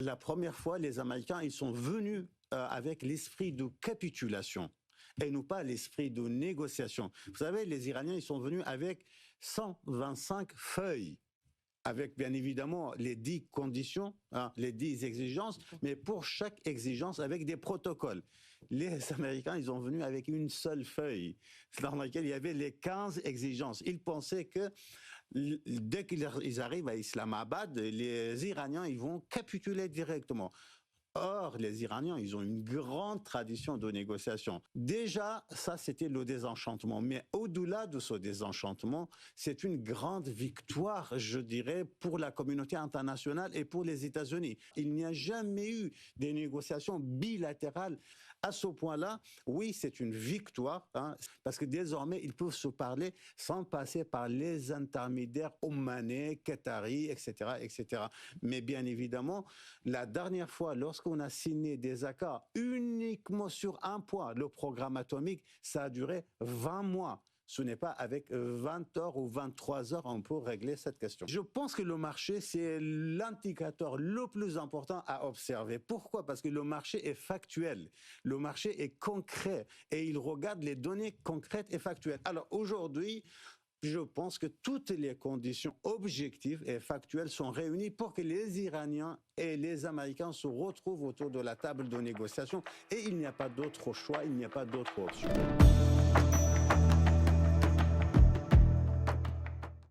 la première fois, les Américains, ils sont venus avec l'esprit de capitulation et non pas l'esprit de négociation. Vous savez, les Iraniens, ils sont venus avec 125 feuilles, avec bien évidemment les 10 conditions, les 10 exigences, mais pour chaque exigence avec des protocoles. Les Américains, ils sont venus avec une seule feuille dans laquelle il y avait les 15 exigences. Ils pensaient que dès qu'ils arrivent à Islamabad, les Iraniens, ils vont capituler directement. Or, les Iraniens, ils ont une grande tradition de négociation. Déjà, ça, c'était le désenchantement. Mais au-delà de ce désenchantement, c'est une grande victoire, je dirais, pour la communauté internationale et pour les États-Unis. Il n'y a jamais eu des négociations bilatérales à ce point-là. Oui, c'est une victoire, parce que désormais, ils peuvent se parler sans passer par les intermédiaires omanais, qataris, etc., etc. Mais bien évidemment, la dernière fois, lorsqu'on a signé des accords uniquement sur un point, le programme atomique, ça a duré 20 mois. Ce n'est pas avec 20 heures ou 23 heures qu'on peut régler cette question. Je pense que le marché, c'est l'indicateur le plus important à observer. Pourquoi? Parce que le marché est factuel, le marché est concret et il regarde les données concrètes et factuelles. Alors aujourd'hui, je pense que toutes les conditions objectives et factuelles sont réunies pour que les Iraniens et les Américains se retrouvent autour de la table de négociation. Et il n'y a pas d'autre choix, il n'y a pas d'autre option.